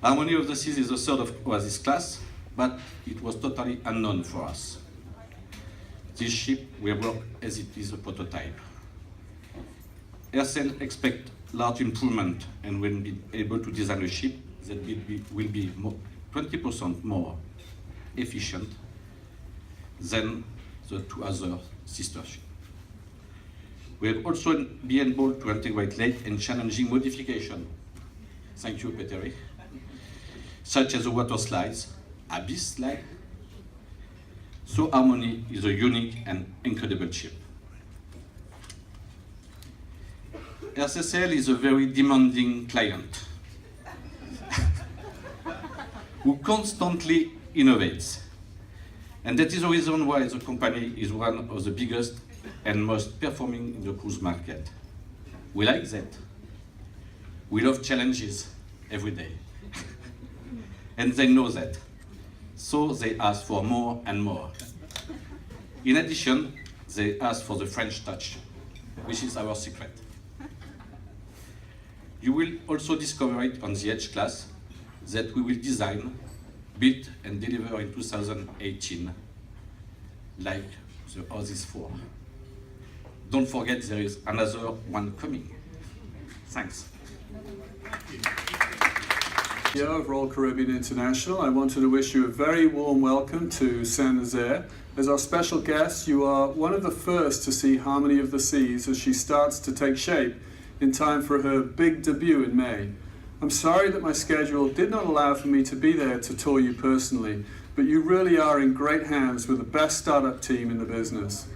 Harmony of the Seas is the third of OtS class, but it was totally unknown for us. This ship will work as it is a prototype. RCCL expects large improvement and will be able to design a ship that will be 20% more efficient than the two other sister ships. We will also be able to integrate late and challenging modification. Thank you, Peter. Such as the water slides, abyss slide. So Harmony is a unique and incredible ship. RCCL is a very demanding client who constantly innovates. And that is the reason why the company is one of the biggest and most performing in the cruise market. We like that. We love challenges every day. And they know that. So they ask for more and more. In addition, they ask for the French touch, which is our secret. You will also discover it on the Edge class that we will design, build and deliver in 2018, like the OtS 4. Don't forget there is another one coming. Thanks. Of Royal Caribbean International, I wanted to wish you a very warm welcome to Saint-Nazaire. As our special guest, you are one of the first to see Harmony of the Seas as she starts to take shape in time for her big debut in May. I'm sorry that my schedule did not allow for me to be there to tour you personally, but you really are in great hands with the best startup team in the business.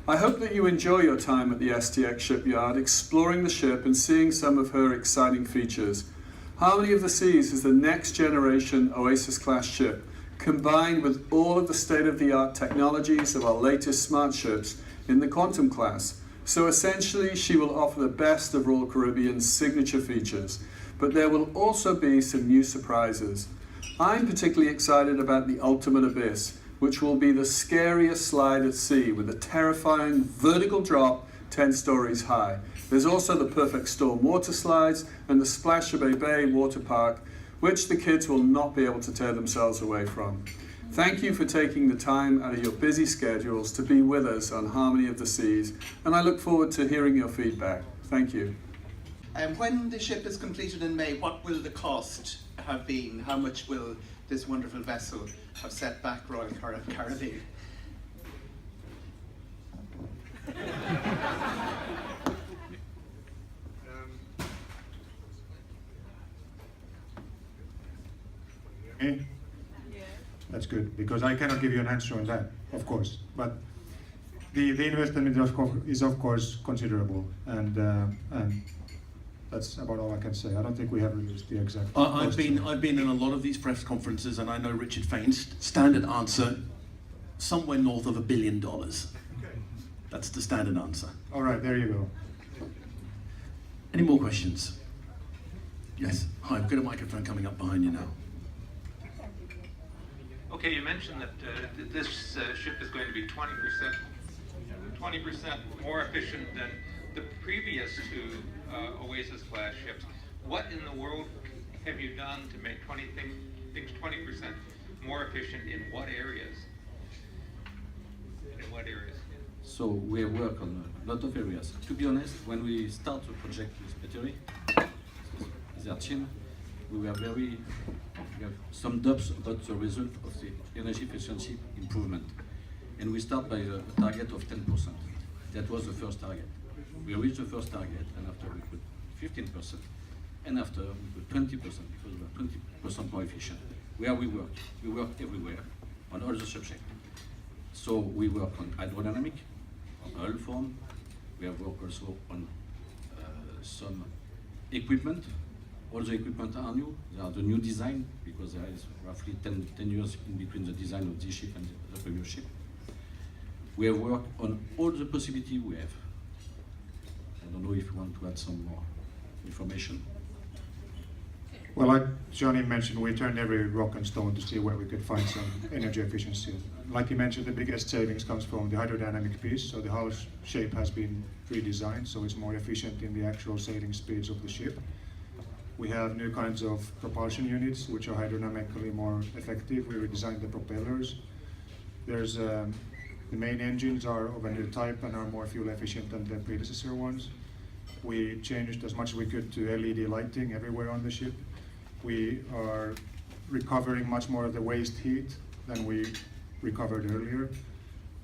I hope that you enjoy your time at the STX shipyard, exploring the ship and seeing some of her exciting features. Harmony of the Seas is the next generation Oasis-class ship, combined with all of the state-of-the-art technologies of our latest smart ships in the Quantum class. So essentially, she will offer the best of Royal Caribbean's signature features, but there will also be some new surprises. I'm particularly excited about the Ultimate Abyss, which will be the scariest slide at sea with a terrifying vertical drop 10 stories high. There's also the Perfect Storm water slides and the Splash Bay water park, which the kids will not be able to tear themselves away from. Thank you for taking the time out of your busy schedules to be with us on Harmony of the Seas, and I look forward to hearing your feedback. Thank you. When the ship is completed in May, what will the cost have been? How much will this wonderful vessel have set back Royal Caribbean? That's good, because I cannot give you an answer on that, of course. But the investment is of course considerable, and that's about all I can say. I don't think we have released the exact. I've been in a lot of these press conferences, and I know Richard Fain's standard answer, somewhere north of $1 billion. That's the standard answer. All right, there you go. Any more questions? Yes. Hi, I've got a microphone coming up behind you now. Okay, you mentioned that this ship is going to be 20% more efficient than the previous two Oasis-class ships. What in the world have you done to make things 20% more efficient in what areas? In what areas? So we have worked on a lot of areas. To be honest, when we start the project with Peter, their team, we have some doubts about the result of the energy efficiency improvement. And we start by a target of 10%. That was the first target. We reached the first target, and after we put 15%, and after we put 20% because we are 20% more efficient. Where we work everywhere on all the subjects. So we work on hydrodynamic, on hull form. We have worked also on some equipment. All the equipment are new. They are the new design because there is roughly 10 years in between the design of this ship and the previous ship. We have worked on all the possibilities we have. I don't know if you want to add some more information. Well, like Johnny mentioned, we turned every rock and stone to see where we could find some energy efficiency. Like you mentioned, the biggest savings comes from the hydrodynamic piece. So the hull shape has been redesigned, so it's more efficient in the actual sailing speeds of the ship. We have new kinds of propulsion units which are hydrodynamically more effective. We redesigned the propellers. There's the main engines are of a new type and are more fuel efficient than the predecessor ones. We changed as much as we could to LED lighting everywhere on the ship. We are recovering much more of the waste heat than we recovered earlier.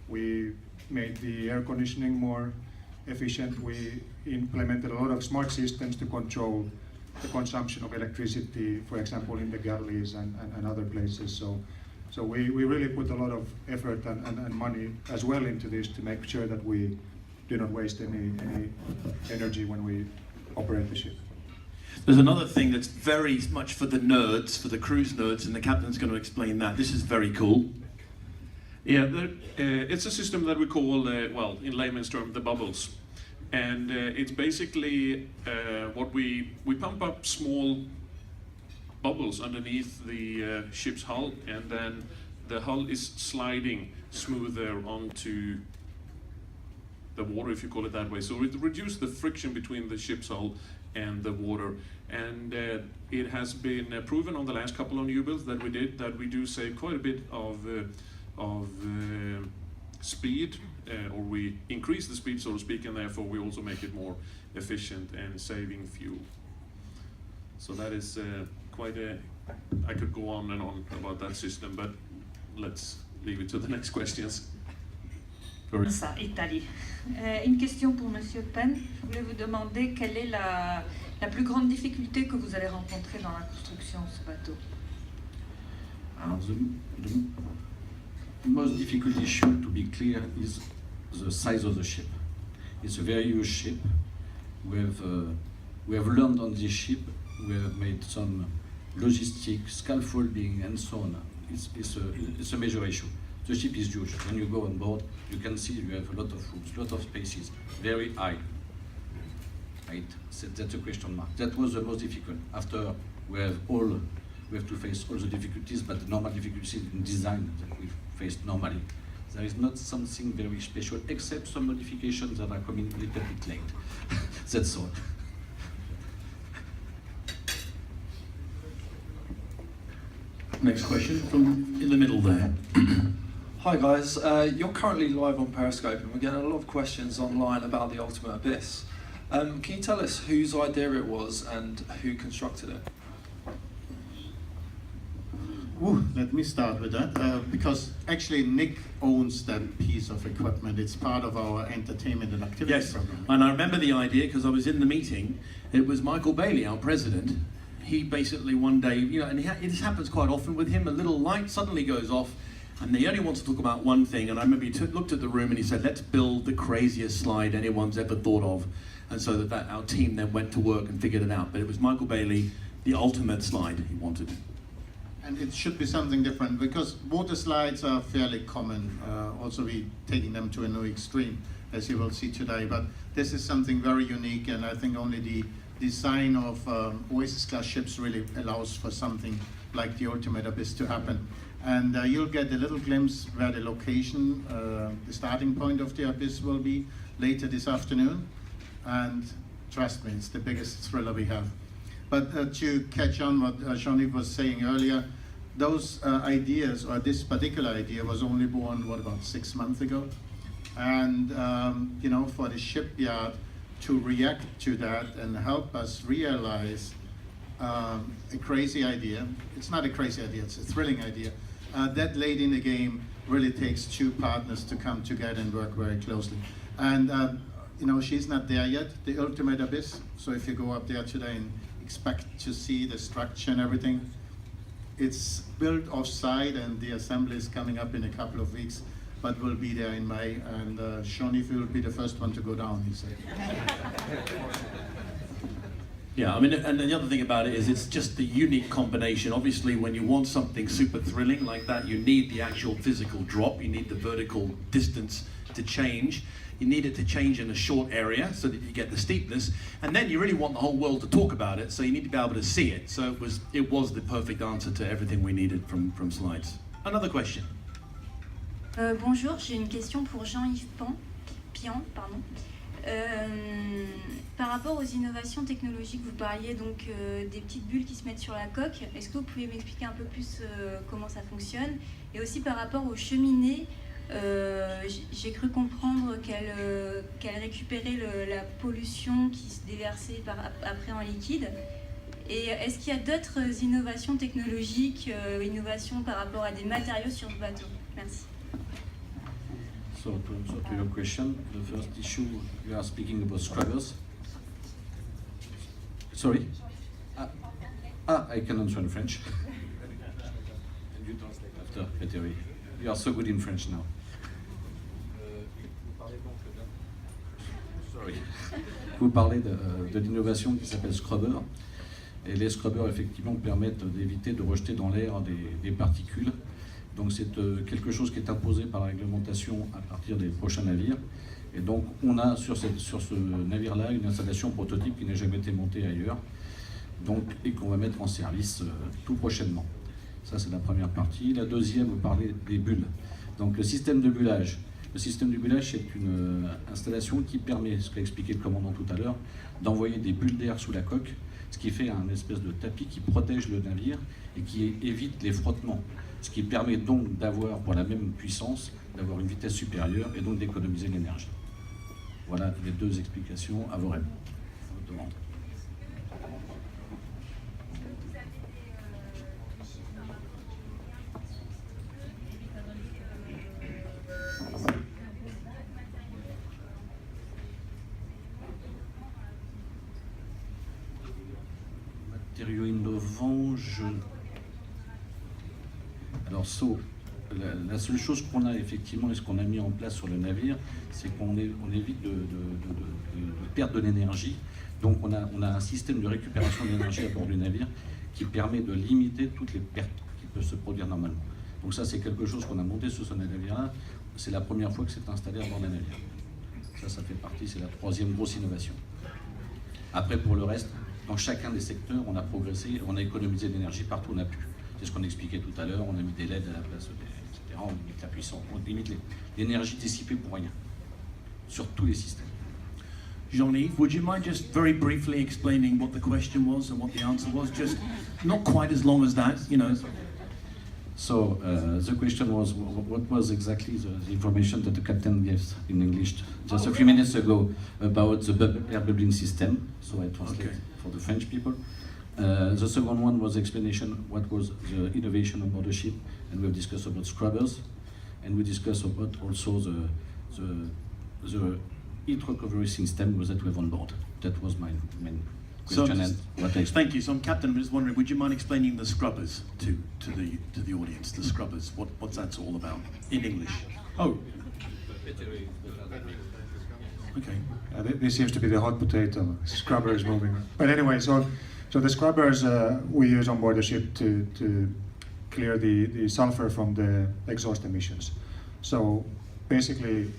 We made the air conditioning more efficient. We implemented a lot of smart systems to control the consumption of electricity, for example, in the galleys and other places. So we really put a lot of effort and money as well into this to make sure that we do not waste any energy when we operate the ship. There's another thing that's very much for the nerds, for the cruise nerds, and the captain's going to explain that. This is very cool. Yeah, it's a system that we call, well, in layman's terms, the bubbles. And it's basically what we pump up small bubbles underneath the ship's hull, and then the hull is sliding smoother onto the water, if you call it that way. So it reduces the friction between the ship's hull and the water. And it has been proven on the last couple of new builds that we did that we do save quite a bit of speed, or we increase the speed, so to speak, and therefore we also make it more efficient and saving fuel. So that is quite a, I could go on and on about that system, but let's leave it to the next questions. Ça, Italie. Une question pour Monsieur Penn. Je voulais vous demander quelle est la plus grande difficulté que vous allez rencontrer dans la construction de ce bateau. The most difficult issue, to be clear, is the size of the ship. It's a very huge ship. We have learned on this ship. We have made some logistics, scaffolding, and so on. It's a major issue. The ship is huge. When you go on board, you can see you have a lot of rooms, a lot of spaces, very high. Right? So that's a question mark. That was the most difficult. After we have to face all the difficulties, but the normal difficulties in design that we faced normally. There is not something very special, except some modifications that are coming a little bit late. That's all. Next question from in the middle there. Hi guys, you're currently live on Periscope and we're getting a lot of questions online about the Ultimate Abyss. Can you tell us whose idea it was and who constructed it? Let me start with that, because actually Nick owns that piece of equipment. It's part of our entertainment and activity program. And I remember the idea because I was in the meeting. It was Michael Bailey, our president. He basically one day, you know, and it happens quite often with him, a little light suddenly goes off and he only wants to talk about one thing. And I remember he looked at the room and he said, let's build the craziest slide anyone's ever thought of. And so that our team then went to work and figured it out. But it was Michael Bailey, the ultimate slide he wanted. And it should be something different, because water slides are fairly common. Also, we're taking them to a new extreme, as you will see today. But this is something very unique, and I think only the design of Oasis class ships really allows for something like the Ultimate Abyss to happen. And you'll get a little glimpse where the location, the starting point of the Abyss will be later this afternoon. And trust me, it's the biggest thriller we have. But to catch on what Jean-Yves was saying earlier, those ideas, or this particular idea, was only born, what, about 6 months ago? And, you know, for the shipyard to react to that and help us realize a crazy idea, it's not a crazy idea, it's a thrilling idea, that late in the game really takes two partners to come together and work very closely. And, you know, she's not there yet, the Ultimate Abyss, so if you go up there today and expect to see the structure and everything. It's built off-site and the assembly is coming up in a couple of weeks, but we'll be there in May, and Jean-Yves will be the first one to go down, he said. Yeah, I mean, and the other thing about it is it's just the unique combination. Obviously, when you want something super thrilling like that, you need the actual physical drop, you need the vertical distance to change. You need it to change in a short area so that you get the steepness, and then you really want the whole world to talk about it, so you need to be able to see it. So it was the perfect answer to everything we needed from slides. Another question. Bonjour, j'ai une question pour Jean-Yves Pian. Par rapport aux innovations technologiques, vous parliez donc des petites bulles qui se mettent sur la coque. Est-ce que vous pouvez m'expliquer un peu plus comment ça fonctionne? Et aussi par rapport aux cheminées, j'ai cru comprendre qu'elle récupérait la pollution qui se déversait après en liquide. Et est-ce qu'il y a d'autres innovations technologiques, innovations par rapport à des matériaux sur le bateau? Merci. So to answer to your question, the first issue, you are speaking about scrubbers. Sorry? I can answer in French. And you translate after, Peter. You are so good in French now. Sorry. Vous parlez de l'innovation qui s'appelle scrubber. Et les scrubbers, effectivement, permettent d'éviter de rejeter dans l'air des particules. Donc c'est quelque chose qui est imposé par la réglementation à partir des prochains navires. Et donc on a sur ce navire-là une installation prototype qui n'a jamais été montée ailleurs, donc, et qu'on va mettre en service tout prochainement. Ça c'est la première partie. La deuxième, vous parlez des bulles. Donc le système de bullage. Le système de bullage, c'est une installation qui permet, ce qu'a expliqué le commandant tout à l'heure, d'envoyer des bulles d'air sous la coque, ce qui fait un espèce de tapis qui protège le navire et qui évite les frottements. Ce qui permet donc d'avoir, pour la même puissance, d'avoir une vitesse supérieure et donc d'économiser l'énergie. Voilà les deux explications à vos demandes. Matériaux innovants, Alors, la seule chose qu'on a effectivement et ce qu'on a mis en place sur le navire, c'est qu'on évite de perdre de l'énergie. Donc, on a un système de récupération d'énergie à bord du navire qui permet de limiter toutes les pertes qui peuvent se produire normalement. Donc, ça, c'est quelque chose qu'on a monté sur ce navire-là. C'est la première fois que c'est installé à bord d'un navire. Ça fait partie, c'est la troisième grosse innovation. Après, pour le reste, dans chacun des secteurs, on a progressé, on a économisé de l'énergie partout où on a pu. C'est ce qu'on expliquait tout à l'heure, on a mis des LED à la place, etc. On limite la puissance, on limite l'énergie dissipée pour rien, sur tous les systèmes. Jean-Yves, would you mind just very briefly explaining what the question was and what the answer was? Just not quite as long as that, you know. So the question was, what was exactly the information that the captain gave in English just a few minutes ago about the air bubbling system? So I translate for the French people. The second one was explanation what was the innovation on board the ship, and we've discussed about scrubbers, and we discussed about also the heat recovery system that we have on board. That was my main question and what I explained. Thank you. So, Captain, I'm just wondering, would you mind explaining the scrubbers to the audience? The scrubbers, what's that all about in English? Oh. Okay. This seems to be the hot potato. Scrubber is moving. But anyway, so the scrubbers we use on board the ship to clear the sulfur from the exhaust emissions. So basically,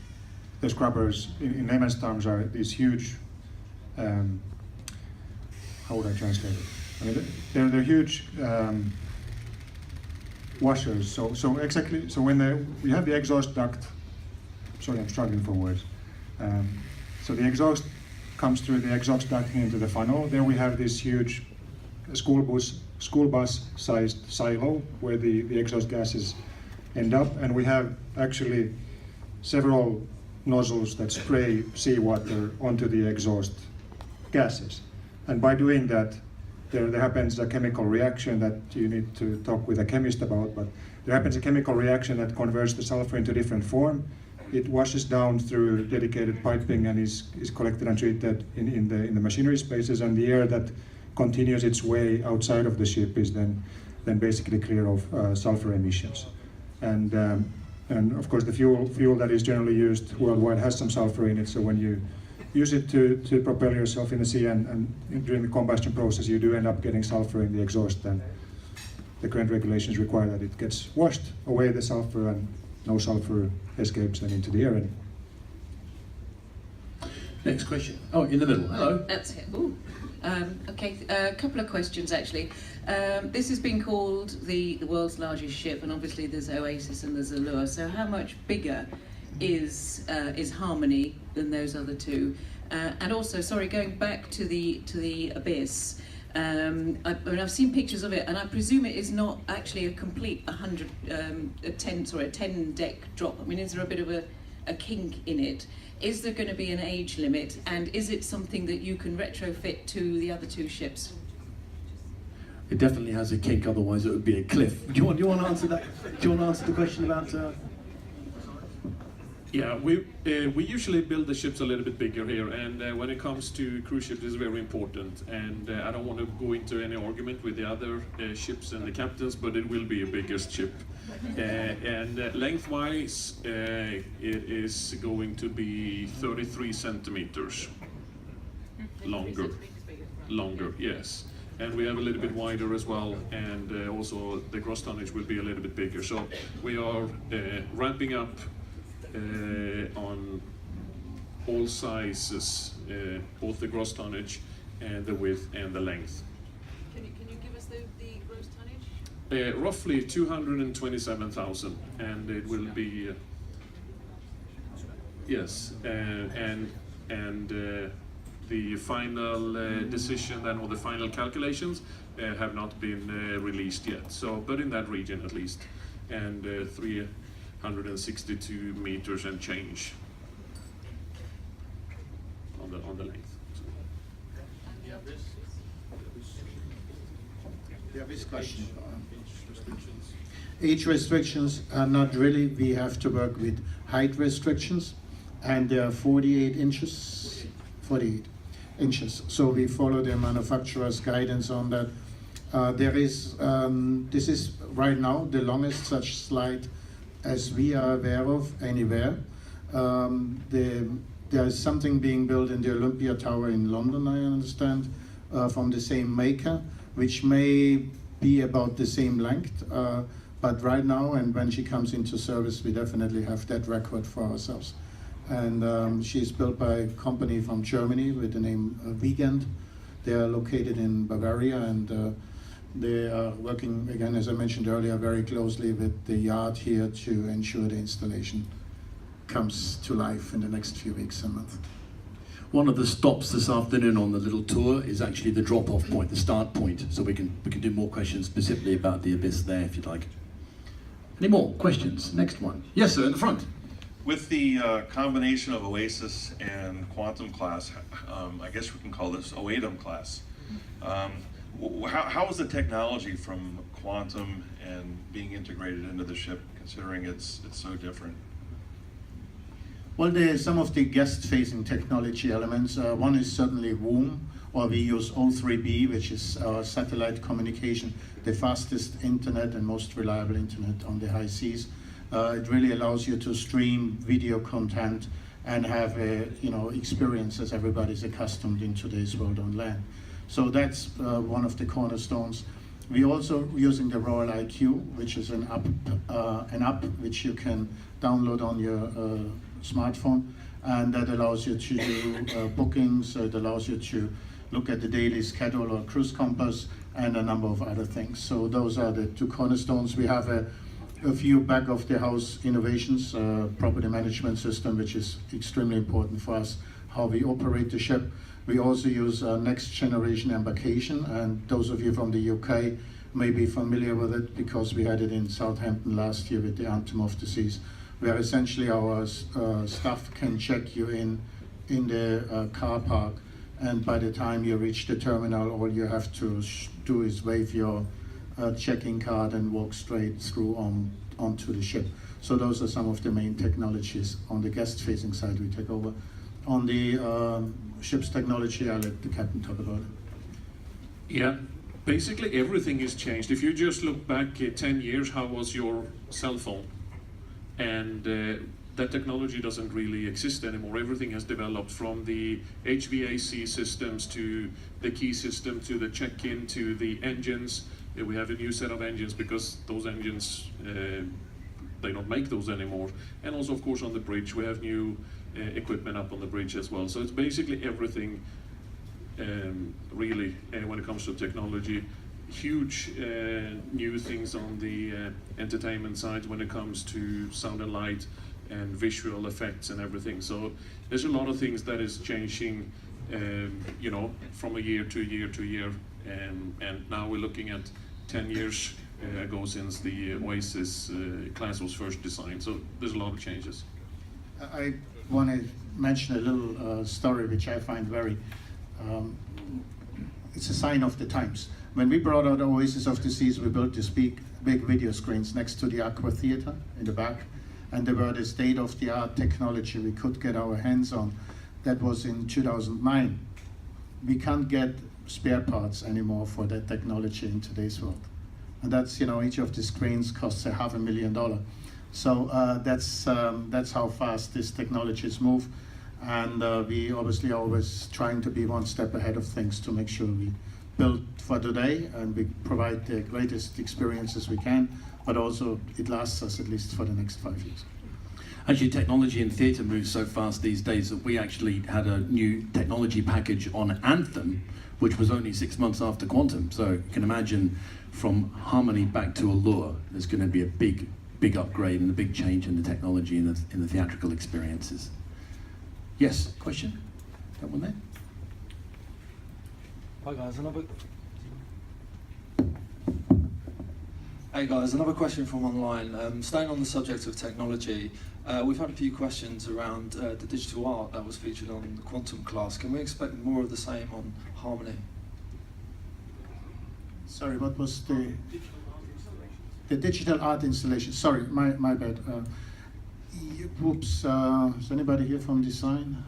the scrubbers, in layman's terms, are these huge. How would I translate it? I mean, they're huge washers. So exactly. So when we have the exhaust duct. Sorry, I'm struggling for words. So the exhaust comes through the exhaust duct into the funnel. There we have this huge school bus-sized silo where the exhaust gases end up, and we have actually several nozzles that spray seawater onto the exhaust gases. And by doing that, there happens a chemical reaction that you need to talk with a chemist about, but there happens a chemical reaction that converts the sulfur into different form. It washes down through dedicated piping and is collected and treated in the machinery spaces, and the air that continues its way outside of the ship is then basically clear of sulfur emissions. And of course the fuel that is generally used worldwide has some sulfur in it, so when you use it to propel yourself in the sea and during the combustion process you do end up getting sulfur in the exhaust, and the current regulations require that it gets washed away, the sulfur, and no sulfur escapes then into the air anymore. Next question. Oh, in the middle. Hello. That's it. Ooh. Okay, a couple of questions actually. This has been called the world's largest ship, and obviously there's Oasis and there's Allure. So how much bigger is Harmony than those other two? And also, sorry, going back to the Abyss. I've seen pictures of it, and I presume it is not actually a complete 10 deck drop. I mean, is there a bit of a kink in it? Is there going to be an age limit, and is it something that you can retrofit to the other two ships? It definitely has a kink, otherwise it would be a cliff. Do you want to answer that? Do you want to answer the question about? Yeah, we usually build the ships a little bit bigger here, and when it comes to cruise ships, it's very important. And I don't want to go into any argument with the other ships and the captains, but it will be a biggest ship. And lengthwise, it is going to be 33 centimeters longer, yes. And we have a little bit wider as well, and also the gross tonnage will be a little bit bigger. So we are ramping up on all sizes, both the gross tonnage and the width and the length. Can you give us the gross tonnage? Roughly 227,000, and it will be yes, and the final decision then, or the final calculations have not been released yet. So, but in that region at least, and 362 meters and change on the length. This question. Age restrictions are not really. We have to work with height restrictions, and they are 48 inches. 48 inches. So we follow the manufacturer's guidance on that. This is right now the longest such slide as we are aware of anywhere. There is something being built in the Olympia Tower in London, I understand, from the same maker, which may be about the same length. But right now, and when she comes into service, we definitely have that record for ourselves. And she's built by a company from Germany with the name Wiegand. They are located in Bavaria, and they are working, again, as I mentioned earlier, very closely with the yard here to ensure the installation comes to life in the next few weeks and months. One of the stops this afternoon on the little tour is actually the drop-off point, the start point. So we can do more questions specifically about the Abyss there, if you'd like. Any more questions? Next one. Yes, sir, in the front. With the combination of Oasis and Quantum class, I guess we can call this OATM class. How is the technology from Quantum and being integrated into the ship, considering it's so different? Well, there's some of the guest-facing technology elements. One is certainly WOM, or we use O3B, which is our satellite communication, the fastest internet and most reliable internet on the high seas. It really allows you to stream video content and have a experience as everybody's accustomed in today's world on land. So that's one of the cornerstones. We're also using the Royal IQ, which is an app which you can download on your smartphone, and that allows you to do bookings. It allows you to look at the daily schedule or cruise compass and a number of other things. So those are the two cornerstones. We have a few back of the house innovations, property management system, which is extremely important for us, how we operate the ship. We also use next generation embarkation, and those of you from the UK may be familiar with it because we had it in Southampton last year with the Anthem of the Seas, where essentially our staff can check you in the car park, and by the time you reach the terminal, all you have to do is wave your check-in card and walk straight through onto the ship. So those are some of the main technologies. On the guest-facing side, we take over. On the ship's technology, I'll let the captain talk about it. Yeah, basically everything has changed. If you just look back 10 years, how was your cell phone? And that technology doesn't really exist anymore. Everything has developed, from the HVAC systems to the key system to the check-in to the engines. We have a new set of engines because those engines, they don't make those anymore. And also, of course, on the bridge, we have new equipment up on the bridge as well. So it's basically everything, really, when it comes to technology. Huge new things on the entertainment side when it comes to sound and light, and visual effects and everything. So there's a lot of things that is changing, you know, from a year to year to year, and now we're looking at 10 years ago since the Oasis class was first designed. So there's a lot of changes. I want to mention a little story which I find very, it's a sign of the times. When we brought out Oasis of the Seas, we built these big video screens next to the Aqua Theater in the back, and they were the state-of-the-art technology we could get our hands on. That was in 2009. We can't get spare parts anymore for that technology in today's world. And that's, you know, each of the screens costs $500,000. So that's how fast these technologies move. And we obviously always trying to be one step ahead of things to make sure we build for today and we provide the greatest experiences we can, but also it lasts us at least for the next 5 years. Actually, technology in theatre moves so fast these days that we actually had a new technology package on Anthem, which was only 6 months after Quantum. So you can imagine from Harmony back to Allure, there's going to be a big upgrade and a big change in the technology in the theatrical experiences. Yes, question? That one there? Hey guys, another question from online. Staying on the subject of technology, we've had a few questions around the digital art that was featured on the Quantum class. Can we expect more of the same on Harmony? Sorry, what was the digital art installation? Sorry, my bad. Whoops, is anybody here from design?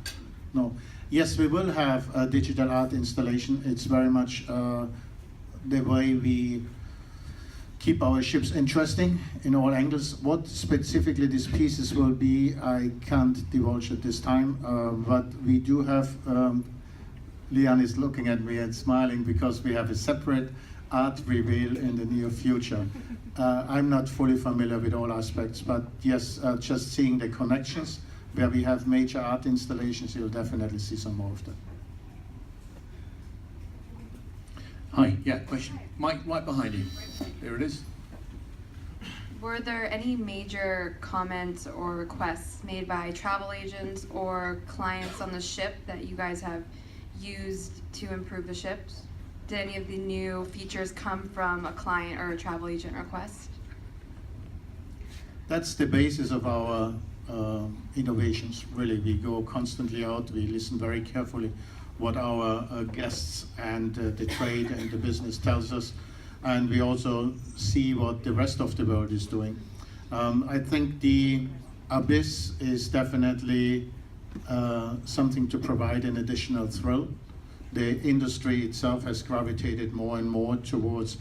No. Yes, we will have a digital art installation. It's very much the way we keep our ships interesting in all angles. What specifically these pieces will be, I can't divulge at this time, but we do have, Leon is looking at me and smiling because we have a separate art reveal in the near future. I'm not fully familiar with all aspects, but yes, just seeing the connections where we have major art installations, you'll definitely see some more of that. Hi, yeah, question. Mike, right behind you. There it is. Were there any major comments or requests made by travel agents or clients on the ship that you guys have used to improve the ships? Did any of the new features come from a client or a travel agent request? That's the basis of our innovations, really. We go constantly out, we listen very carefully what our guests and the trade and the business tells us, and we also see what the rest of the world is doing. I think the Abyss is definitely something to provide an additional thrill. The industry itself has gravitated more and more towards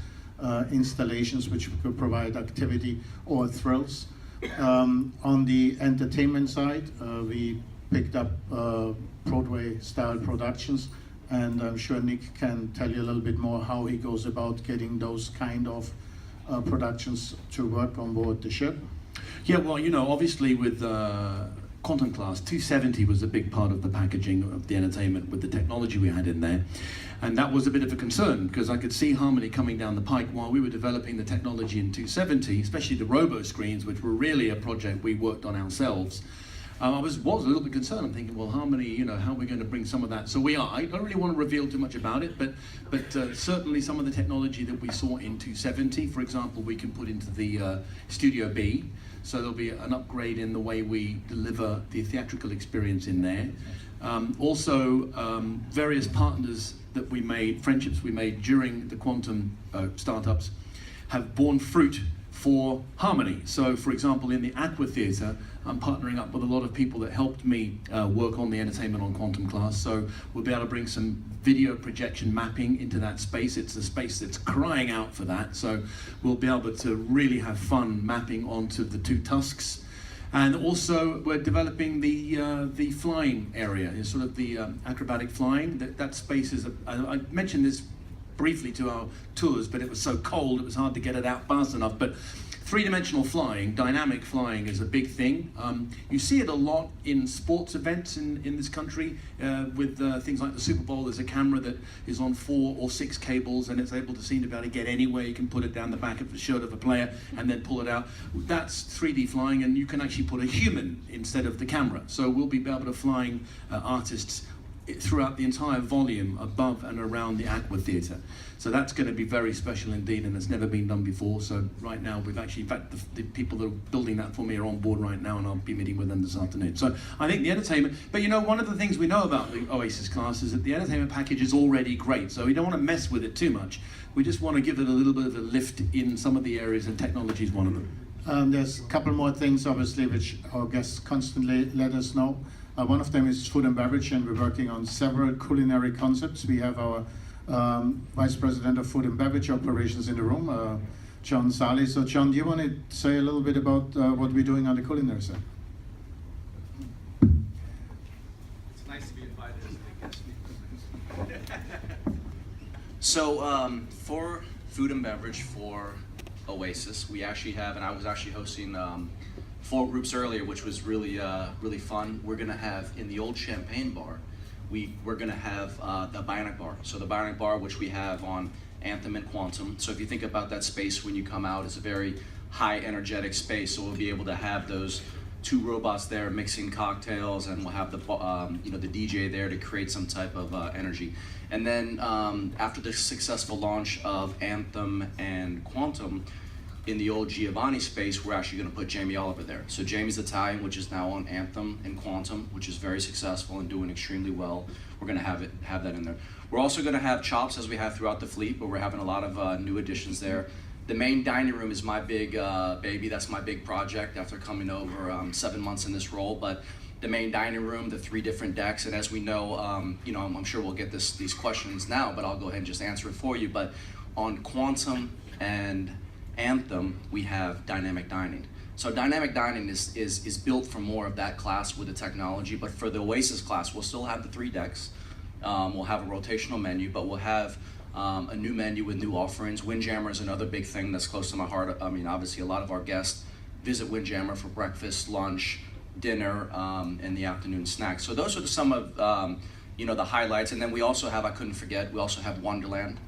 installations which could provide activity or thrills. On the entertainment side, we picked up Broadway-style productions, and I'm sure Nick can tell you a little bit more how he goes about getting those kind of productions to work on board the ship. Yeah, well, you know, obviously with Quantum class, 270 was a big part of the packaging of the entertainment with the technology we had in there. And that was a bit of a concern because I could see Harmony coming down the pike while we were developing the technology in 270, especially the robo screens, which were really a project we worked on ourselves. I was a little bit concerned. I'm thinking, well, Harmony, you know, how are we going to bring some of that? So we are. I don't really want to reveal too much about it, but certainly some of the technology that we saw in 270, for example, we can put into the Studio B. So there'll be an upgrade in the way we deliver the theatrical experience in there. Also, various partners that we made, friendships we made during the Quantum startups have borne fruit for Harmony. So, for example, in the Aqua Theater, I'm partnering up with a lot of people that helped me work on the entertainment on Quantum class. So we'll be able to bring some video projection mapping into that space. It's a space that's crying out for that. So we'll be able to really have fun mapping onto the two tusks. And also we're developing the flying area, sort of the acrobatic flying. That space is, I mentioned this briefly to our tours, but it was so cold it was hard to get it out fast enough. But three-dimensional flying, dynamic flying is a big thing. You see it a lot in sports events in this country with things like the Super Bowl. There's a camera that is on 4 or 6 cables and it's able to seem to be able to get anywhere. You can put it down the back of the shirt of a player and then pull it out. That's 3D flying, and you can actually put a human instead of the camera. So we'll be able to flying artists throughout the entire volume above and around the Aqua Theatre. So that's going to be very special indeed, and it's never been done before. So right now we've actually, in fact, the people that are building that for me are on board right now, and I'll be meeting with them this afternoon. So I think the entertainment, but you know, one of the things we know about the Oasis class is that the entertainment package is already great, so we don't want to mess with it too much. We just want to give it a little bit of a lift in some of the areas, and technology is one of them. There's a couple more things, obviously, which our guests constantly let us know. One of them is food and beverage, and we're working on several culinary concepts. We have our Vice President of Food and Beverage Operations in the room, John Sally. So John, do you want to say a little bit about what we're doing on the culinary side? It's nice to be invited as a guest. So for food and beverage for Oasis, we actually have, and I was actually hosting 4 groups earlier, which was really really fun. We're gonna have in the old Champagne bar, we're gonna have the Bionic bar. So the Bionic bar, which we have on Anthem and Quantum. So if you think about that space when you come out, it's a very high energetic space. So we'll be able to have those 2 robots there mixing cocktails, and we'll have the the DJ there to create some type of energy. And then after the successful launch of Anthem and Quantum, in the old Giovanni space, we're actually going to put Jamie Oliver there. So Jamie's Italian, which is now on Anthem and Quantum, which is very successful and doing extremely well. We're going to have that in there. We're also going to have Chops, as we have throughout the fleet, but we're having a lot of new additions there. The main dining room is my big baby. That's my big project after coming over 7 months in this role. But the main dining room, the 3 different decks, and as we know, I'm sure we'll get these questions now, but I'll go ahead and just answer it for you. But on Quantum and Anthem, we have dynamic dining. So dynamic dining is built for more of that class with the technology, but for the Oasis class, we'll still have the 3 decks. We'll have a rotational menu, but we'll have a new menu with new offerings. Windjammer is another big thing that's close to my heart. I mean, obviously a lot of our guests visit Windjammer for breakfast, lunch, dinner, and the afternoon snacks. So those are some of the highlights. And then we also have, I couldn't forget, we also have Wonderland.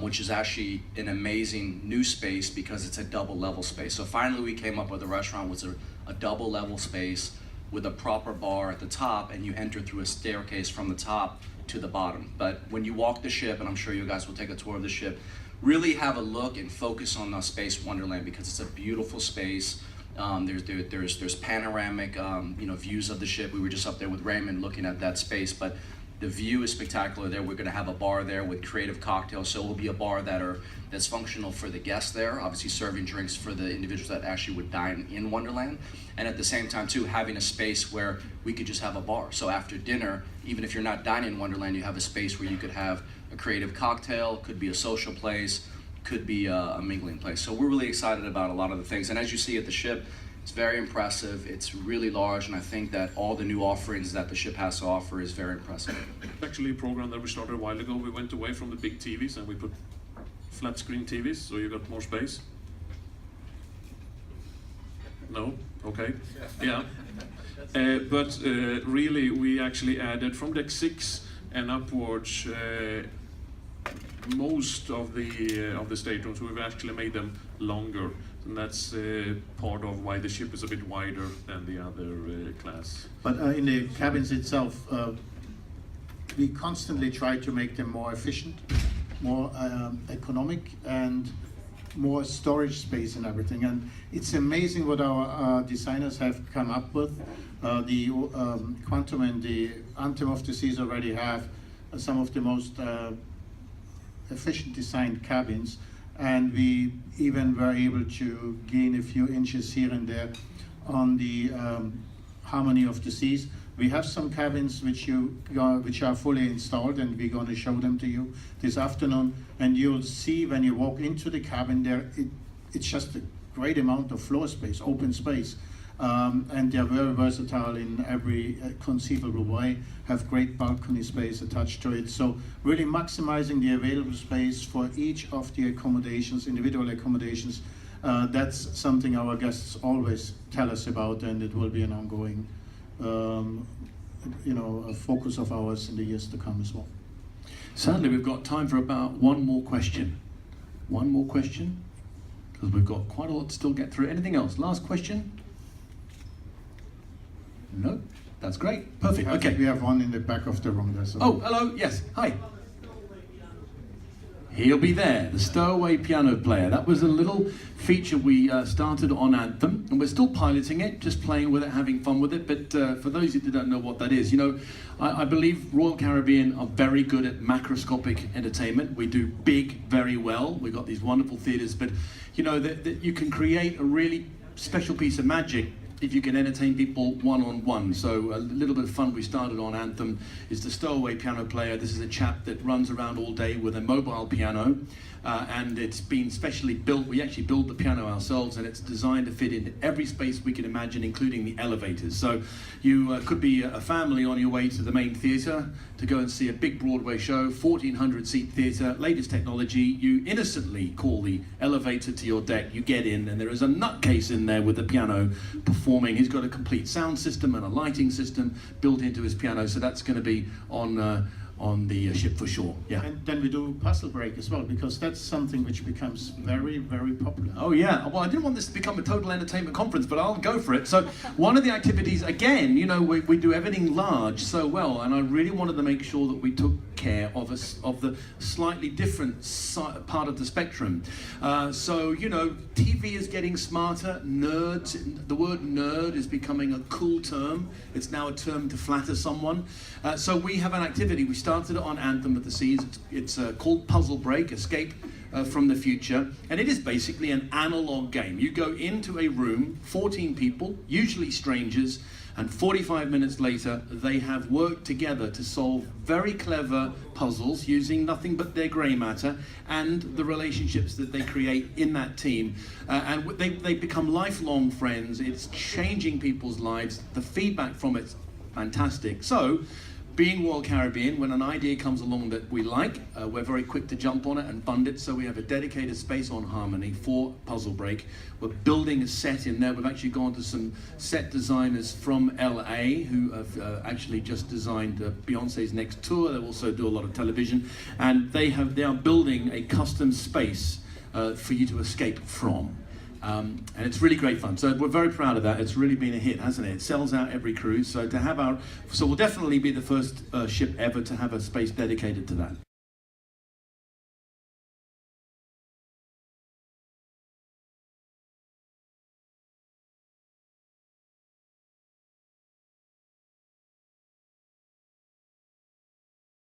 Which is actually an amazing new space because it's a double level space. So finally we came up with a restaurant with a double level space with a proper bar at the top, and you enter through a staircase from the top to the bottom. But when you walk the ship, and I'm sure you guys will take a tour of the ship, really have a look and focus on the space Wonderland because it's a beautiful space. There's panoramic views of the ship. We were just up there with Raymond looking at that space, but the view is spectacular there. We're going to have a bar there with creative cocktails, so it will be a bar that's functional for the guests there, obviously serving drinks for the individuals that actually would dine in Wonderland, and at the same time too having a space where we could just have a bar. So after dinner, even if you're not dining in Wonderland, you have a space where you could have a creative cocktail, could be a social place, could be a mingling place. So we're really excited about a lot of the things, and as you see at the ship, it's very impressive, it's really large, and I think that all the new offerings that the ship has to offer is very impressive. Actually, a program that we started a while ago, we went away from the big TVs and we put flat screen TVs, so you got more space. No? Okay. Yeah. But really, we actually added from deck 6 and upwards most of the staterooms. We've actually made them longer. And that's part of why the ship is a bit wider than the other class. But in the cabins itself, we constantly try to make them more efficient, more economic, and more storage space and everything. And it's amazing what our designers have come up with. The Quantum and the Anthem of the Seas already have some of the most efficient designed cabins. And we even were able to gain a few inches here and there on the Harmony of the Seas. We have some cabins which are fully installed, and we're going to show them to you this afternoon. And you'll see when you walk into the cabin there, it's just a great amount of floor space, open space. And they're very versatile in every conceivable way, have great balcony space attached to it. So really maximizing the available space for each of the accommodations, individual accommodations, That's something our guests always tell us about, and it will be an ongoing a focus of ours in the years to come as well. Sadly, we've got time for about one more question. One more question, because we've got quite a lot to still get through. Anything else? Last question? No? That's great. Perfect. Okay. We have one in the back of the room there. So. Oh, hello. Yes. Hi. He'll be there, the stowaway piano player. That was a little feature we started on Anthem, and we're still piloting it, just playing with it, having fun with it. But for those who don't know what that is, you know, I believe Royal Caribbean are very good at macroscopic entertainment. We do big very well. We've got these wonderful theatres, but you know that you can create a really special piece of magic if you can entertain people one-on-one. So a little bit of fun we started on Anthem is the stowaway piano player. This is a chap that runs around all day with a mobile piano, and it's been specially built. We actually build the piano ourselves, and it's designed to fit into every space we can imagine, including the elevators. So you could be a family on your way to the main theatre to go and see a big Broadway show, 1,400-seat theatre, latest technology. You innocently call the elevator to your deck, you get in, and there is a nutcase in there with the piano performing. He's got a complete sound system and a lighting system built into his piano, so that's going to be on the ship for sure. Yeah. And then we do puzzle break as well, because that's something which becomes very, very popular. Oh yeah, well I didn't want this to become a total entertainment conference, but I'll go for it. So one of the activities, again, you know, we do everything large so well, and I really wanted to make sure that we took care of the slightly different part of the spectrum. So, you know, TV is getting smarter, nerds, the word nerd is becoming a cool term. It's now a term to flatter someone. So we have an activity, we started it on Anthem of the Seas. It's called Puzzle Break, Escape from the Future, and it is basically an analog game. You go into a room, 14 people, usually strangers, and 45 minutes later, they have worked together to solve very clever puzzles using nothing but their grey matter and the relationships that they create in that team. And they become lifelong friends. It's changing people's lives. The feedback from it's fantastic. So, being Royal Caribbean, when an idea comes along that we like, we're very quick to jump on it and fund it. So we have a dedicated space on Harmony for Puzzle Break. We're building a set in there. We've actually gone to some set designers from LA who have actually just designed Beyonce's next tour. They also do a lot of television, and they are building a custom space for you to escape from. And it's really great fun. So we're very proud of that. It's really been a hit, hasn't it? It sells out every cruise. So we'll definitely be the first ship ever to have a space dedicated to that.